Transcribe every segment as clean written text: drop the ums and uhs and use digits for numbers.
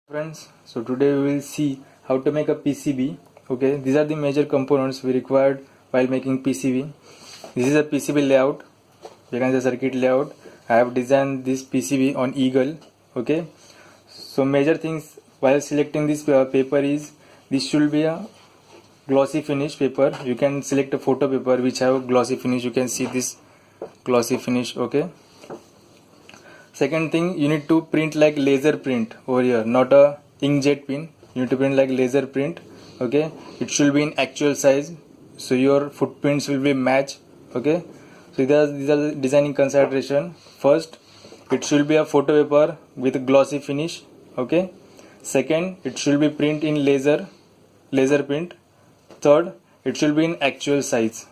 Friends, so today we will see how to make a PCB. Okay, these are the major components we required while making PCB. This is a PCB layout, you can say circuit layout. I have designed this PCB on Eagle. Okay, so major things while selecting this paper is this should be a glossy finish paper. You can select a photo paper which have glossy finish. You can see this glossy finish. Okay. Second thing, you need to print like laser print over here, not a inkjet print. You need to print like laser print. Okay, it should be in actual size, so your footprints will be match. Okay, so these are the designing consideration. First, it should be a photo paper with a glossy finish. Okay. Second, it should be print in laser print. Third, it should be in actual size.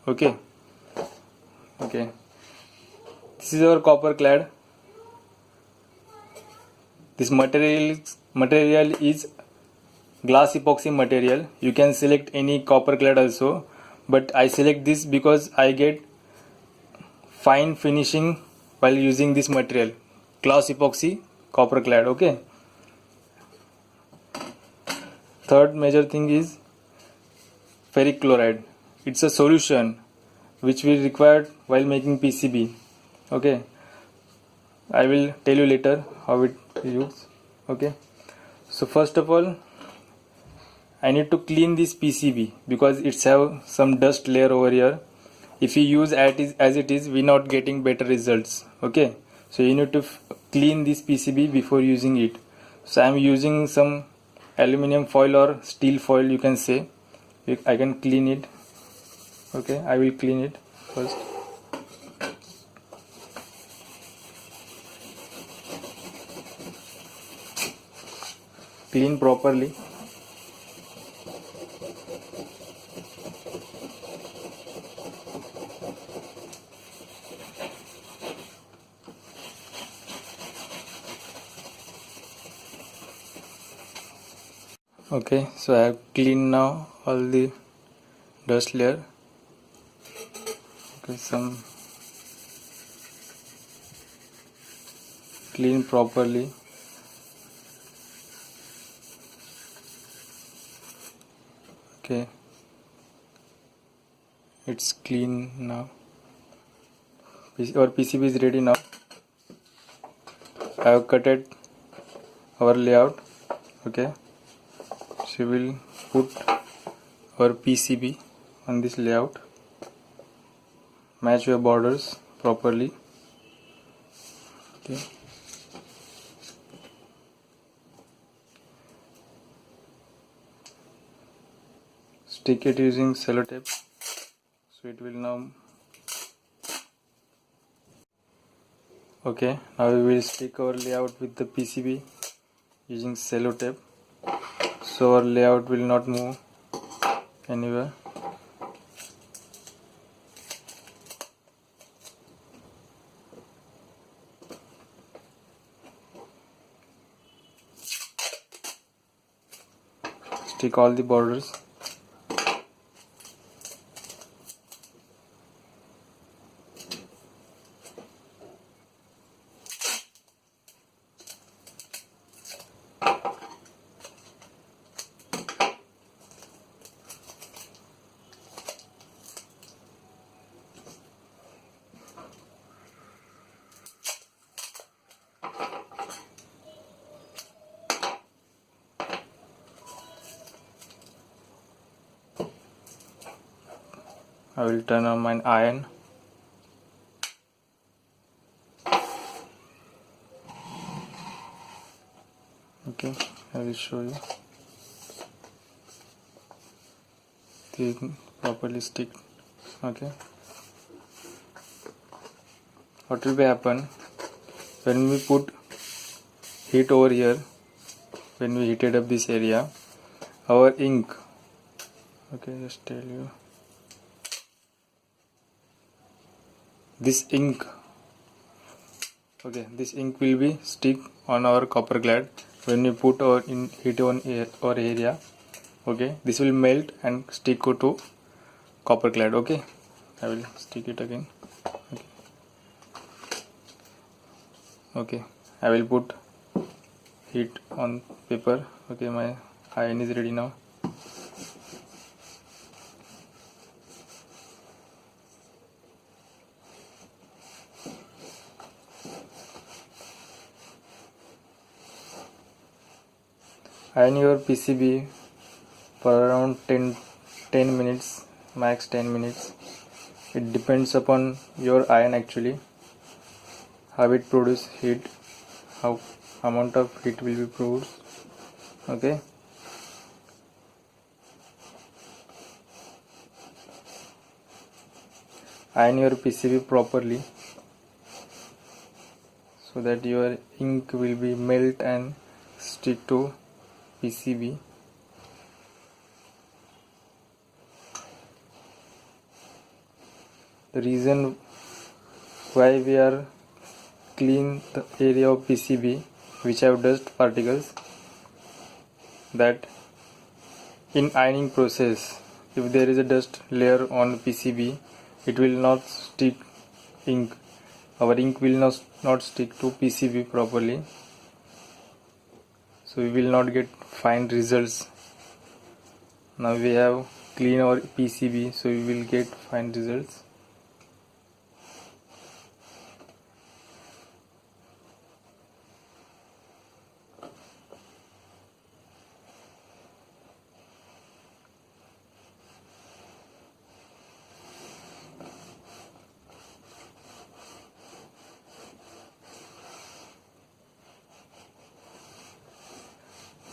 Okay. This is our copper clad. This material is glass epoxy material. You can select any copper clad also, but I select this because I get fine finishing while using this material, glass epoxy copper clad. Okay. Third major thing is ferric chloride. It's a solution which we required while making PCB. Okay, I will tell you later how it used. Okay, so first of all, I need to clean this PCB because it's have some dust layer over here. If you use as it is, we're not getting better results. Okay, so you need to clean this PCB before using it. So I'm using some aluminum foil or steel foil, you can say. I can clean it. Okay, I will clean it first. Clean properly. Okay, so I have cleaned now all the dust layer. Okay, some clean properly. Okay, it's clean now. Our PCB is ready now. I have cutted our layout. Okay, so we will put our PCB on this layout. Match your borders properly. Okay. Stick it using sellotape, so it will now. Okay, now we will stick our layout with the PCB using sellotape, so our layout will not move anywhere. Stick all the borders. I will turn on my iron. Okay, I will show you. This properly stick. Okay. What will be happen when we put heat over here? When we heated up this area, our ink. Okay, just tell you. This ink, okay, this ink will be stick on our copper clad when we put our heat on our area. Okay, this will melt and stick to copper clad. Okay, I will stick it again. Okay, I will put heat on paper. Okay, my iron is ready now. Iron your PCB for around 10 minutes, max 10 minutes. It depends upon your iron actually, how it produces heat, how amount of heat will be produced. Okay, iron your PCB properly so that your ink will be melt and stick to PCB. The reason why we are clean the area of PCB which have dust particles, that in ironing process, if there is a dust layer on PCB, it will not stick ink. Our ink will not stick to PCB properly, so we will not get fine results. Now we have clean our PCB, so we will get fine results.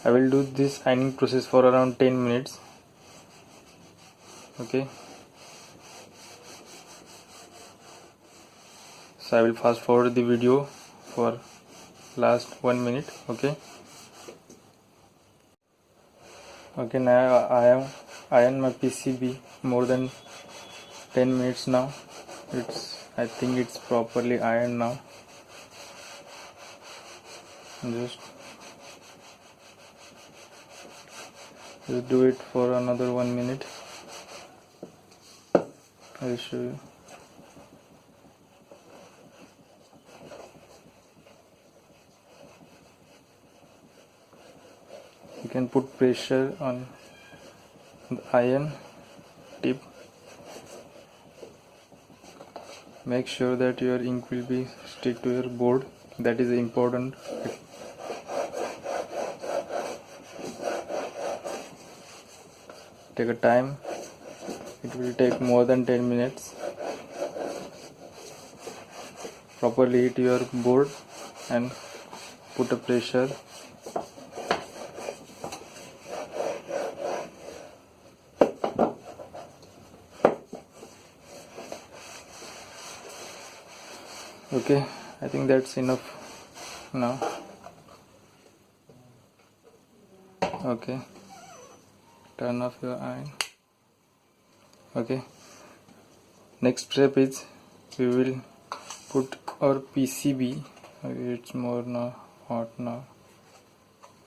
I will do this ironing process for around 10 minutes. Okay, so I will fast forward the video for last 1 minute. Okay, now I have ironed my PCB more than 10 minutes now. I think it's properly ironed now. Just do it for another 1 minute. I will show you. You can put pressure on the iron tip. Make sure that your ink will be stick to your board. That is important. Take a time. It will take more than 10 minutes. Properly heat your board and put a pressure. Okay, I think that's enough now. Okay, turn off your iron. Okay, next step is we will put our PCB. It's more now hot now.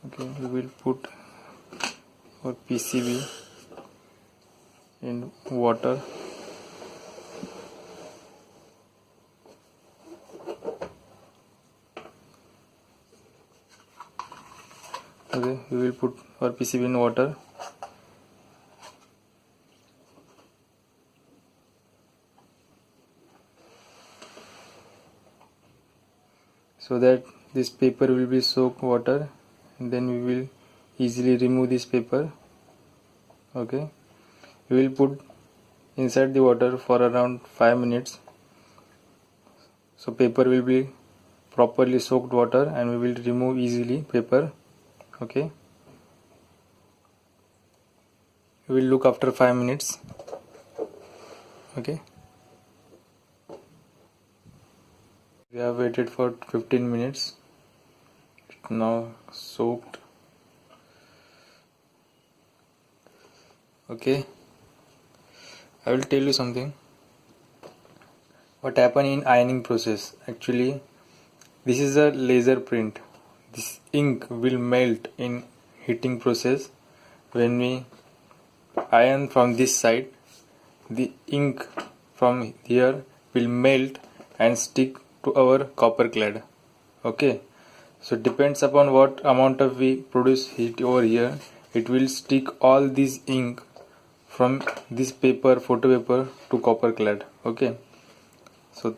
Okay, we will put our PCB in water. Okay, we will put our PCB in water. So that this paper will be soaked water, and then we will easily remove this paper. Okay, we will put inside the water for around 5 minutes. So paper will be properly soaked water and we will remove easily paper. Okay, we will look after 5 minutes. Okay, we have waited for 15 minutes. It's now soaked. Okay, I will tell you something. What happened in ironing process? Actually, this is a laser print. This ink will melt in heating process. When we iron from this side, the ink from here will melt and stick to our copper clad. Okay, So depends upon what amount of we produce heat over here, it will stick all this ink from this paper, photo paper to copper clad. Okay, so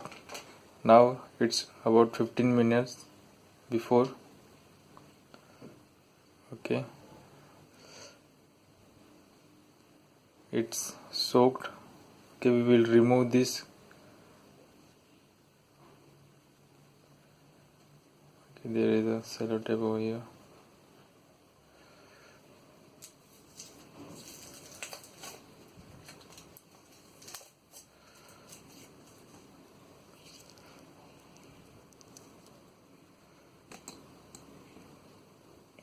now it's about 15 minutes before. Okay, it's soaked. Okay, we will remove this. Okay, there is a sellotape over here.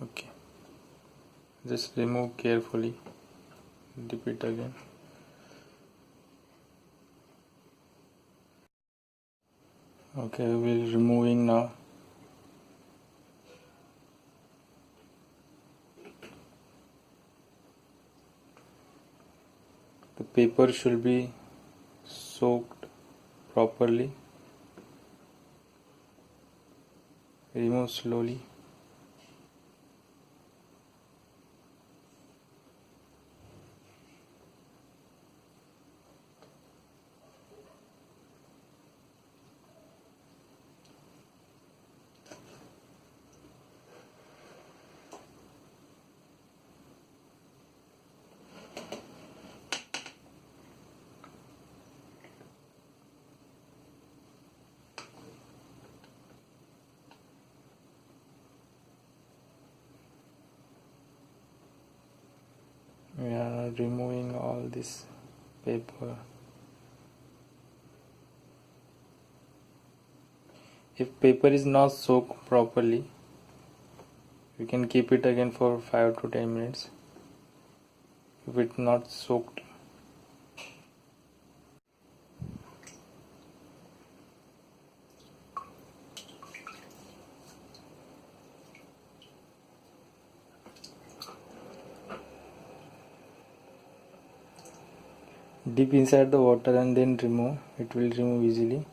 Okay, just remove carefully. Dip it again. Okay, we will removing now. The paper should be soaked properly. Remove slowly. We are removing all this paper. If paper is not soaked properly, you can keep it again for 5 to 10 minutes. If it's not soaked, dip inside the water and then remove. It will remove easily.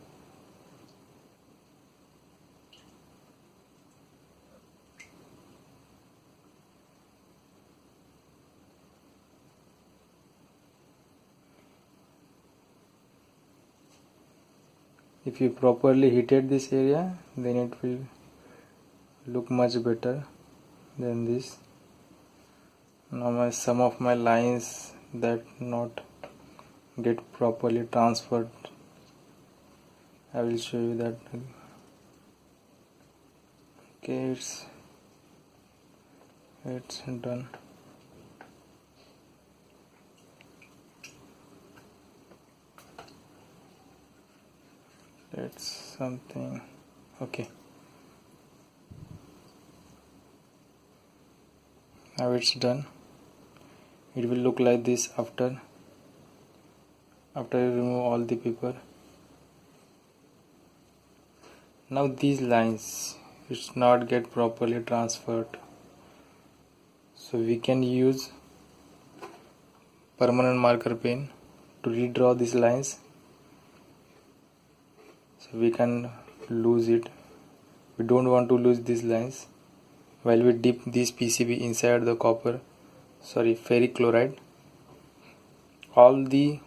If you properly heated this area, then it will look much better than this. Now some of my lines that not get properly transferred, I will show you that. Okay, it's done. It's something. Okay, now it's done. It will look like this after you remove all the paper. Now these lines, it's not get properly transferred, so we can use permanent marker pen to redraw these lines, so we can lose it. We don't want to lose these lines while we dip this PCB inside the ferric chloride. All the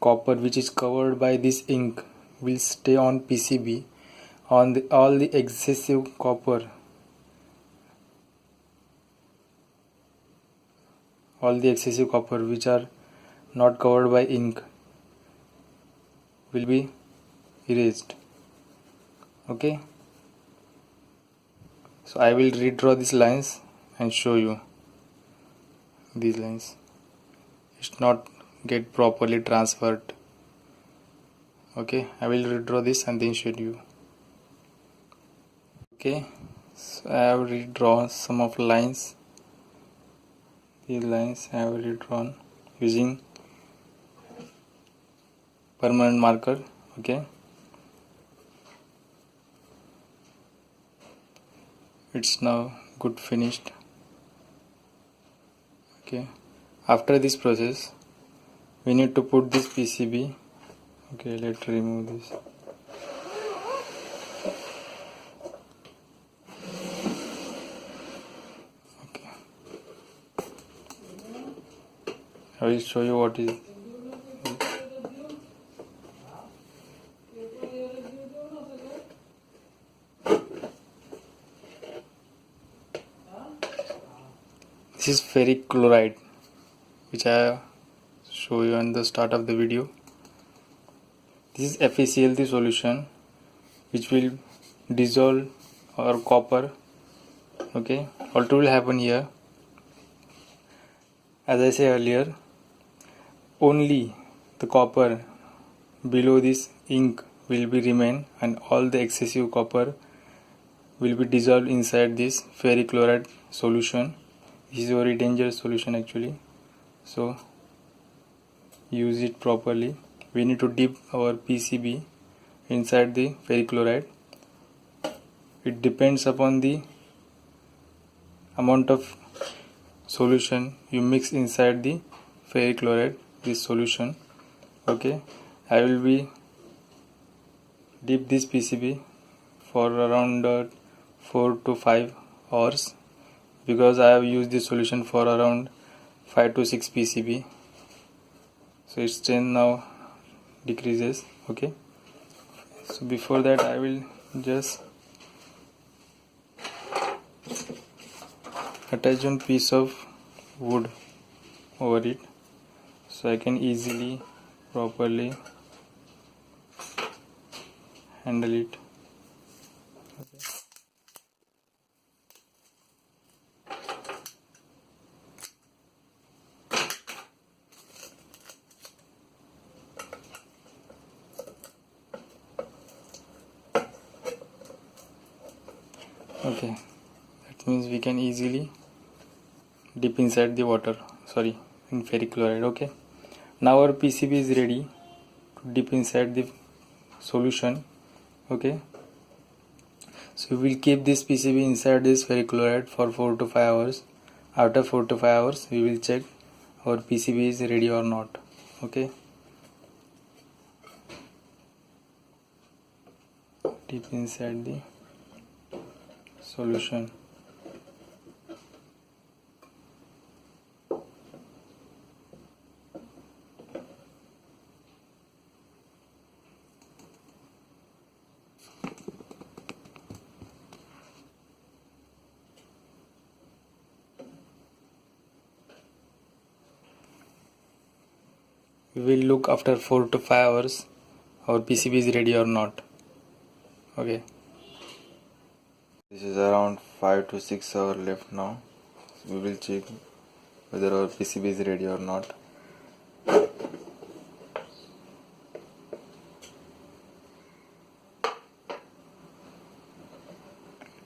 copper which is covered by this ink will stay on PCB. All the excessive copper, which are not covered by ink will be erased. Okay, so I will redraw these lines and show you. These lines, it's not get properly transferred. Okay, I will redraw this and then show you. Okay, so I have redrawn some of lines. These lines I have redrawn using permanent marker. Okay, it's now good finished. Okay, after this process we need to put this PCB. Okay, let's remove this. I will show you what is. This is ferric chloride, which I show you on the start of the video. This is FeCl3 solution, which will dissolve our copper. Okay, what will happen here? As I said earlier, only the copper below this ink will be remain, and all the excessive copper will be dissolved inside this ferric chloride solution. This is a very dangerous solution actually, so use it properly. We need to dip our PCB inside the ferric chloride. It depends upon the amount of solution you mix inside the ferric chloride, this solution. Okay, I will be dip this PCB for around 4 to 5 hours, because I have used this solution for around 5 to 6 PCB, so its strength now decreases. Okay, so before that I will just attach one piece of wood over it, so I can easily properly handle it. Okay, that means we can easily dip inside the water, in ferric chloride. Okay, now our PCB is ready to dip inside the solution. Okay, so we will keep this PCB inside this ferric chloride for 4 to 5 hours. After 4 to 5 hours we will check our PCB is ready or not. Okay, dip inside the solution. We will look after 4 to 5 hours our PCB is ready or not. Okay, this is around 5 to 6 hours left now. So we will check whether our PCB is ready or not.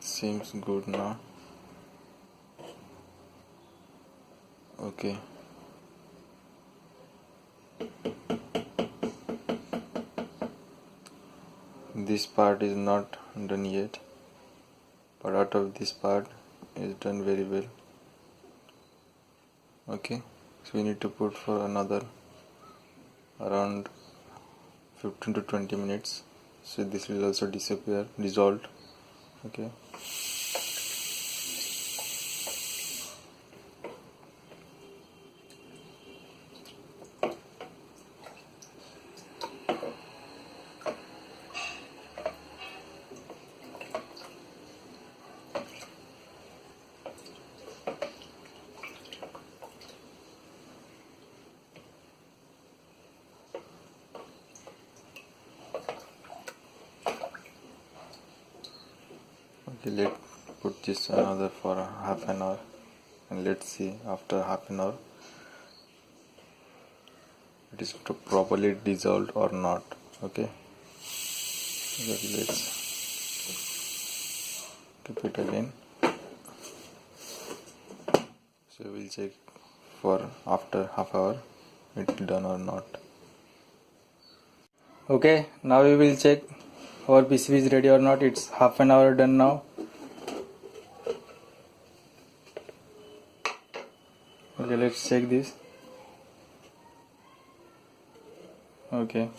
Seems good now. Okay, this part is not done yet, but out of this part is done very well. Okay, so we need to put for another around 15 to 20 minutes, so this will also dissolve. Okay, let's put this another for half an hour, and let's see after half an hour it is properly dissolved or not. Okay, let's keep it again. So we'll check for after half hour it's done or not. Okay, now we will check our PCB is ready or not. It's half an hour done now. Okay, let's check this. Okay,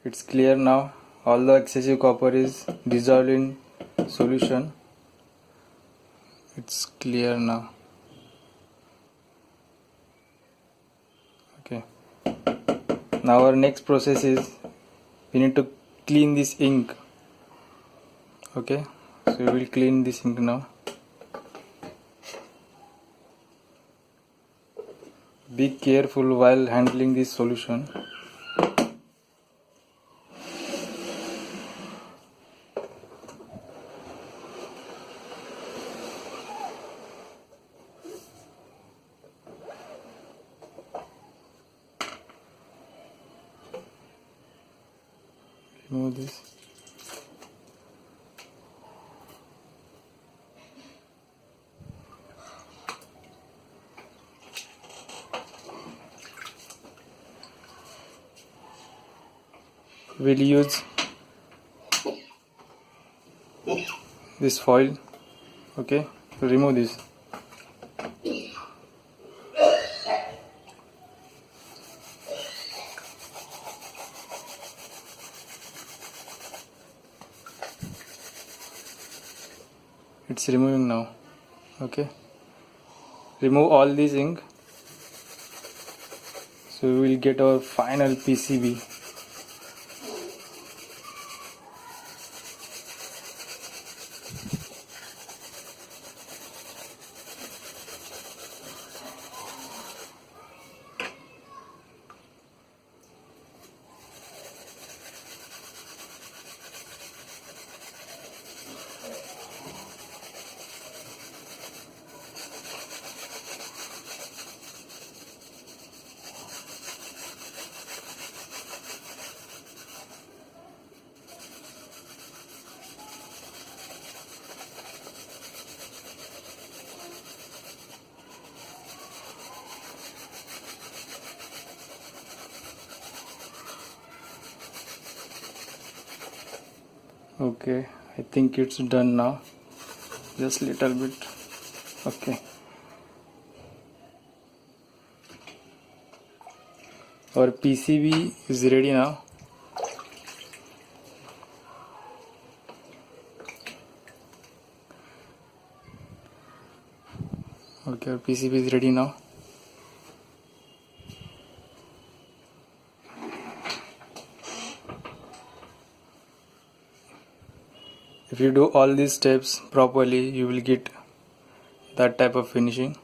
it's clear now. All the excessive copper is dissolved in solution. It's clear now. Now our next process is we need to clean this ink. Okay, so we will clean this ink now. Be careful while handling this solution. Remove this. We'll use this foil, okay, to remove this. It's removing now. Okay, remove all this ink, so we will get our final PCB. Okay, I think it's done now. Just little bit. Okay. Our PCB is ready now. Okay, our PCB is ready now. If you do all these steps properly, you will get that type of finishing.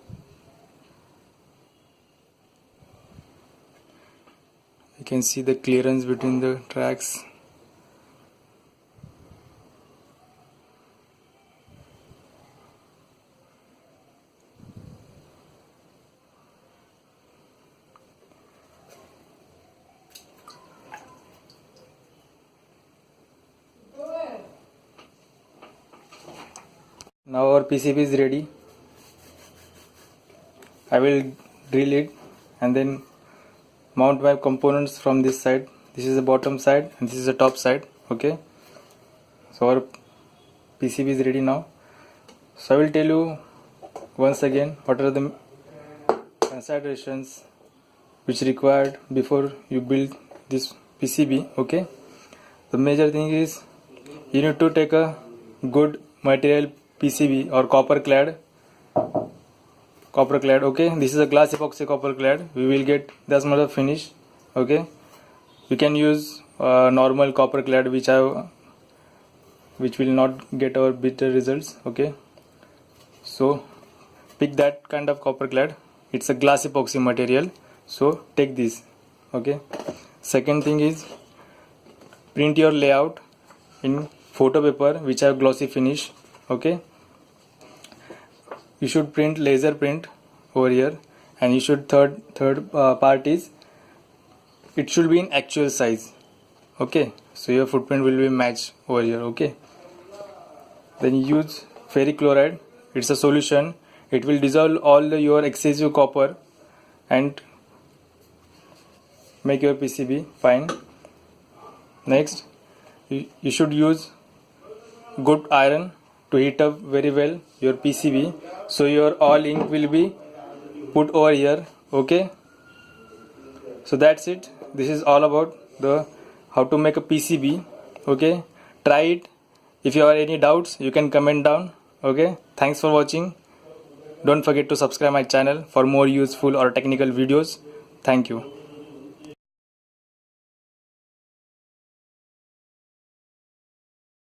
You can see the clearance between the tracks. Now our PCB is ready. I will drill it and then mount my components from this side. This is the bottom side and this is the top side. Okay, so our PCB is ready now. So I will tell you once again what are the considerations which required before you build this PCB. Okay, the major thing is you need to take a good material PCB or copper clad. Okay, this is a glass epoxy copper clad. We will get this much of finish. Okay, you can use normal copper clad which will not get our better results. Okay, so pick that kind of copper clad. It's a glass epoxy material, so take this. Okay, second thing is print your layout in photo paper which have glossy finish. Okay, you should print laser print over here, and you should third part is it should be in actual size. Okay, so your footprint will be matched over here. Okay, then use ferric chloride. It's a solution. It will dissolve all your excessive copper and make your PCB fine. Next, you should use good iron to heat up very well your PCB, so your all ink will be put over here. Okay, so that's it. This is all about the how to make a PCB. Okay, try it. If you have any doubts, you can comment down. Okay, thanks for watching. Don't forget to subscribe my channel for more useful or technical videos. Thank you.